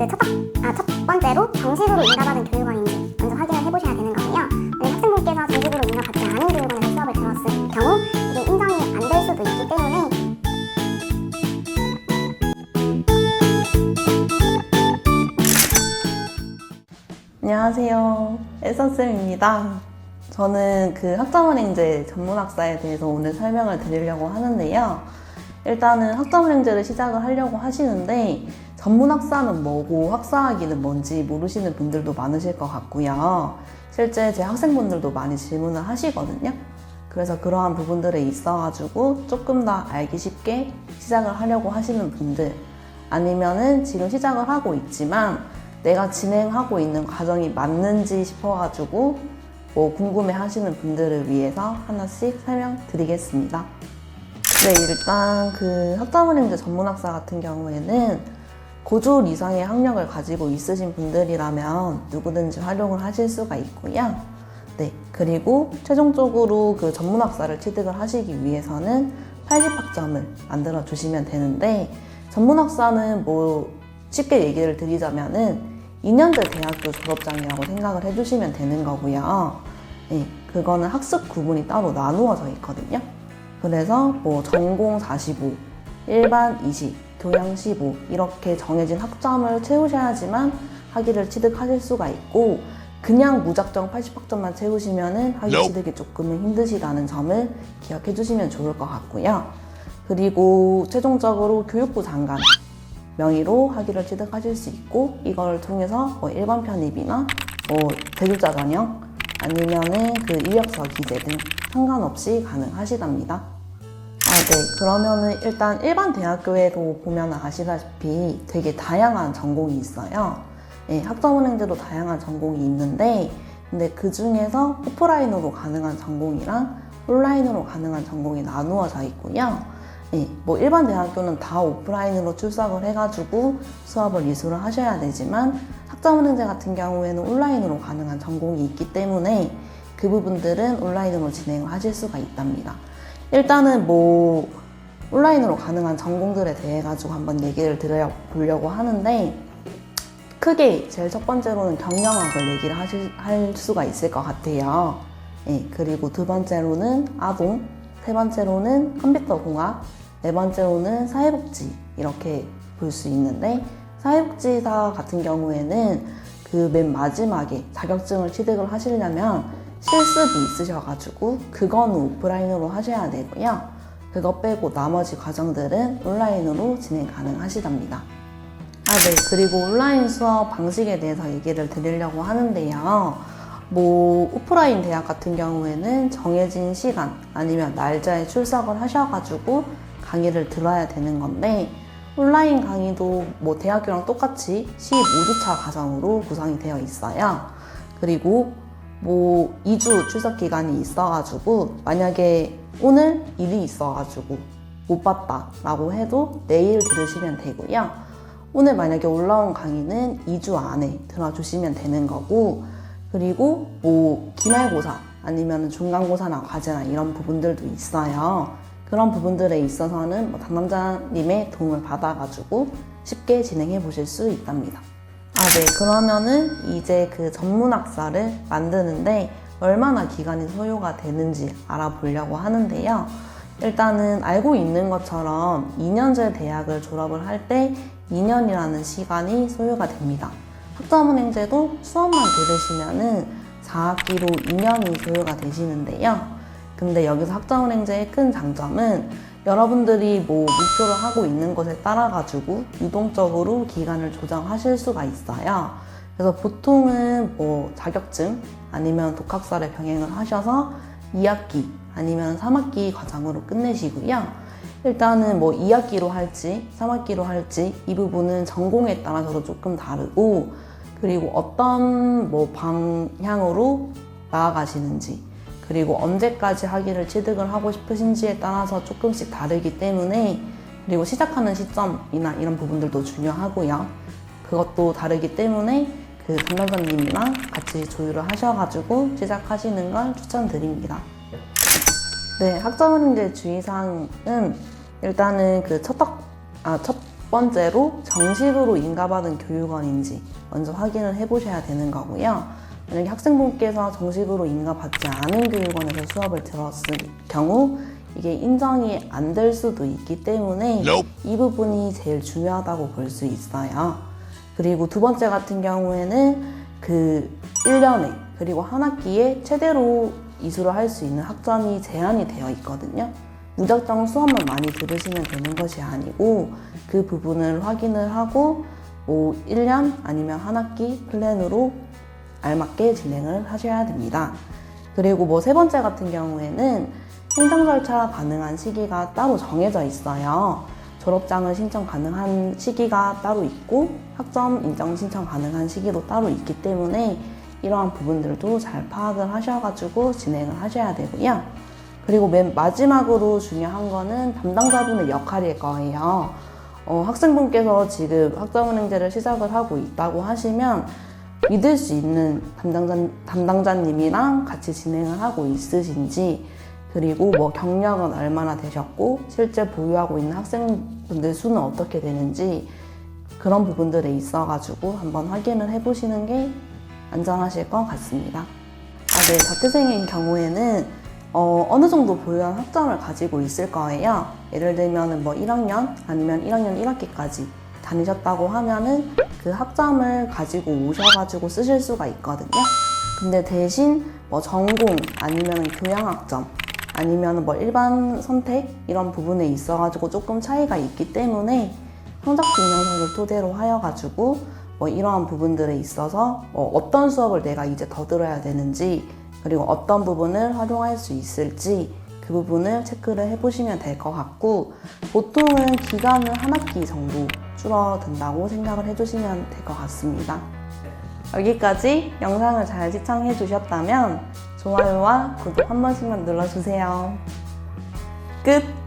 첫 번째로 정식으로 인가받은 교육원인지 먼저 확인을 해보셔야 되는 거고요. 만약 학생분께서 정식으로 인가받지 않은 교육원에서 수업을 들었을 경우 이게 인정이 안 될 수도 있기 때문에 안녕하세요. 엘선쌤입니다. 저는 그 학점은행제 전문학사에 대해서 오늘 설명을 드리려고 하는데요. 일단은 학점은행제를 시작을 하려고 하시는데 전문학사는 뭐고 학사학위는 뭔지 모르시는 분들도 많으실 것 같고요. 실제 제 학생분들도 많이 질문을 하시거든요. 그래서 그러한 부분들에 있어가지고 조금 더 알기 쉽게 시작을 하려고 하시는 분들, 아니면은 지금 시작을 하고 있지만 내가 진행하고 있는 과정이 맞는지 싶어가지고 궁금해 하시는 분들을 위해서 하나씩 설명드리겠습니다. 네, 일단 그 학점은행제 전문학사 같은 경우에는 고졸 이상의 학력을 가지고 있으신 분들이라면 누구든지 활용을 하실 수가 있고요. 네, 그리고 최종적으로 그 전문학사를 취득을 하시기 위해서는 80학점을 만들어 주시면 되는데, 전문학사는 쉽게 얘기를 드리자면은 2년제 대학교 졸업장이라고 생각을 해주시면 되는 거고요. 네, 그거는 학습 구분이 따로 나누어져 있거든요. 그래서 전공 45, 일반 20, 교양 15 이렇게 정해진 학점을 채우셔야지만 학위를 취득하실 수가 있고, 그냥 무작정 80학점만 채우시면은 학위 취득이 조금은 힘드시다는 점을 기억해 주시면 좋을 것 같고요. 그리고 최종적으로 교육부 장관 명의로 학위를 취득하실 수 있고, 이걸 통해서 일반 편입이나 대졸자 전형 아니면은 그 이력서 기재 등 상관없이 가능하시답니다. 네, 그러면은 일단 일반 대학교에도 보면 아시다시피 되게 다양한 전공이 있어요. 네, 학점은행제도 다양한 전공이 있는데, 근데 그 중에서 오프라인으로 가능한 전공이랑 온라인으로 가능한 전공이 나누어져 있고요. 네, 일반 대학교는 다 오프라인으로 출석을 해가지고 수업을 이수를 하셔야 되지만, 학점은행제 같은 경우에는 온라인으로 가능한 전공이 있기 때문에 그 부분들은 온라인으로 진행을 하실 수가 있답니다. 일단은 온라인으로 가능한 전공들에 대해 가지고 한번 얘기를 드려보려고 하는데, 크게 제일 첫 번째로는 경영학을 얘기를 할 수가 있을 것 같아요. 네, 그리고 두 번째로는 아동, 세 번째로는 컴퓨터공학, 네 번째로는 사회복지 이렇게 볼 수 있는데, 사회복지사 같은 경우에는 그 맨 마지막에 자격증을 취득을 하시려면 실습이 있으셔가지고 그거는 오프라인으로 하셔야 되고요. 그거 빼고 나머지 과정들은 온라인으로 진행 가능하시답니다. 네, 그리고 온라인 수업 방식에 대해서 얘기를 드리려고 하는데요. 오프라인 대학 같은 경우에는 정해진 시간 아니면 날짜에 출석을 하셔가지고 강의를 들어야 되는 건데, 온라인 강의도 대학교랑 똑같이 15주차 과정으로 구성이 되어 있어요. 그리고 2주 출석 기간이 있어가지고 만약에 오늘 일이 있어가지고 못 봤다 라고 해도 내일 들으시면 되고요. 오늘 만약에 올라온 강의는 2주 안에 들어주시면 되는 거고, 그리고 기말고사 아니면 중간고사나 과제나 이런 부분들도 있어요. 그런 부분들에 있어서는 담당자님의 도움을 받아가지고 쉽게 진행해 보실 수 있답니다. 네, 그러면은 이제 그 전문학사를 만드는데 얼마나 기간이 소요가 되는지 알아보려고 하는데요. 일단은 알고 있는 것처럼 2년제 대학을 졸업을 할 때 2년이라는 시간이 소요가 됩니다. 학점은행제도 수업만 들으시면은 4학기로 2년이 소요가 되시는데요. 근데 여기서 학점은행제의 큰 장점은 여러분들이 목표를 하고 있는 것에 따라 가지고 유동적으로 기간을 조정하실 수가 있어요. 그래서 보통은 자격증 아니면 독학사를 병행을 하셔서 2학기 아니면 3학기 과정으로 끝내시고요. 일단은 2학기로 할지 3학기로 할지 이 부분은 전공에 따라서도 조금 다르고, 그리고 어떤 방향으로 나아가시는지, 그리고 언제까지 학위를 취득을 하고 싶으신지에 따라서 조금씩 다르기 때문에, 그리고 시작하는 시점이나 이런 부분들도 중요하고요. 그것도 다르기 때문에 그 담당자님이랑 같이 조율을 하셔가지고 시작하시는 걸 추천드립니다. 네, 학점은행제 주의사항은 일단은 그 첫 번째로 정식으로 인가받은 교육원인지 먼저 확인을 해보셔야 되는 거고요. 만약에 학생분께서 정식으로 인가받지 않은 교육원에서 수업을 들었을 경우 이게 인정이 안 될 수도 있기 때문에 이 부분이 제일 중요하다고 볼 수 있어요. 그리고 두 번째 같은 경우에는 그 1년에 그리고 한 학기에 최대로 이수를 할 수 있는 학점이 제한이 되어 있거든요. 무작정 수업만 많이 들으시면 되는 것이 아니고 그 부분을 확인을 하고 뭐 1년 아니면 한 학기 플랜으로 알맞게 진행을 하셔야 됩니다. 그리고 뭐 세 번째 같은 경우에는 행정 절차 가능한 시기가 따로 정해져 있어요. 졸업장을 신청 가능한 시기가 따로 있고 학점 인정 신청 가능한 시기도 따로 있기 때문에 이러한 부분들도 잘 파악을 하셔가지고 진행을 하셔야 되고요. 그리고 맨 마지막으로 중요한 거는 담당자분의 역할일 거예요. 학생분께서 지금 학점은행제를 시작을 하고 있다고 하시면 믿을 수 있는 담당자님이랑 같이 진행을 하고 있으신지, 그리고 뭐 경력은 얼마나 되셨고 실제 보유하고 있는 학생분들 수는 어떻게 되는지 그런 부분들에 있어가지고 한번 확인을 해보시는 게 안전하실 것 같습니다. 네, 자퇴생인 경우에는 어느 정도 보유한 학점을 가지고 있을 거예요. 예를 들면 뭐 1학년 아니면 1학년 1학기까지 다니셨다고 하면은 그 학점을 가지고 오셔가지고 쓰실 수가 있거든요. 근데 대신 뭐 전공 아니면 교양학점 아니면 뭐 일반 선택 이런 부분에 있어가지고 조금 차이가 있기 때문에 성적 증명서를 토대로 하여가지고 뭐 이러한 부분들에 있어서 뭐 어떤 수업을 내가 이제 더 들어야 되는지 그리고 어떤 부분을 활용할 수 있을지 그 부분을 체크를 해보시면 될 것 같고, 보통은 기간은 한 학기 정도 줄어든다고 생각을 해주시면 될 것 같습니다. 여기까지 영상을 잘 시청해 주셨다면 좋아요와 구독 한 번씩만 눌러주세요. 끝!